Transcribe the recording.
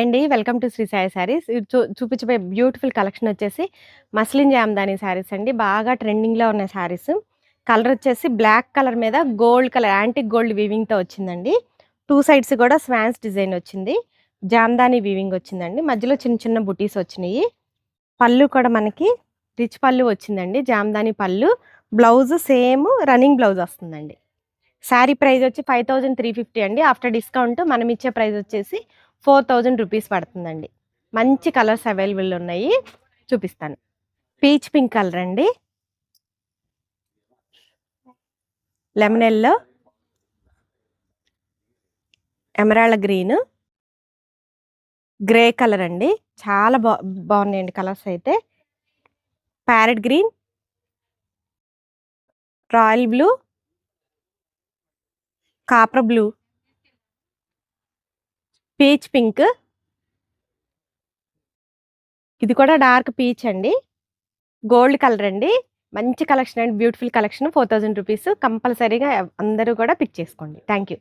Hi అండి. Welcome to Sri Sai sarees. చూపించబోయే beautiful collection వచ్చేసి మస్లిన్ జామ్దాని శారీస్ అండి. బాగా ట్రెండింగ్‌లో ఉన్న శారీస్. కలర్ వచ్చేసి బ్లాక్ కలర్ మీద గోల్డ్ కలర్ యాంటిక్ గోల్డ్ వీవింగ్‌తో వచ్చిందండి. 2 సైడ్స్ కూడా స్వాన్స్ డిజైన్ వచ్చింది. జామ్దాని వీవింగ్ వచ్చిందండి. మధ్యలో చిన్న చిన్న బుటీస్ వచ్చినాయి. పళ్ళు కూడా మనకి రిచ్ పళ్ళు వచ్చిందండి. జామ్దాని పళ్ళు. బ్లౌజ్ సేమ్ రన్నింగ్ బ్లౌజ్ వస్తుందండి. శారీ ప్రైస్ వచ్చి 5350 అండి. ఆఫ్టర్ డిస్కౌంట్ మనం ఇచ్చే ప్రైస్ వచ్చేసి 4000 రూపీస్ పడుతుందండి. మంచి కలర్స్ అవైలబుల్ ఉన్నాయి, చూపిస్తాను. పీచ్ పింక్ కలర్ అండి, lemon yellow, emerald green, grey colour అండి. చాలా బాగున్నాయండి కలర్స్ అయితే. Parrot green, royal blue, copper blue, peach pink, ఇది కూడా డార్క్ పీచ్ అండి. గోల్డ్ కలర్ అండి. మంచి కలెక్షన్ అండి, బ్యూటిఫుల్ కలెక్షన్. 4000 రూపీస్. కంపల్సరీగా అందరూ కూడా పిక్ చేసుకోండి. Thank you.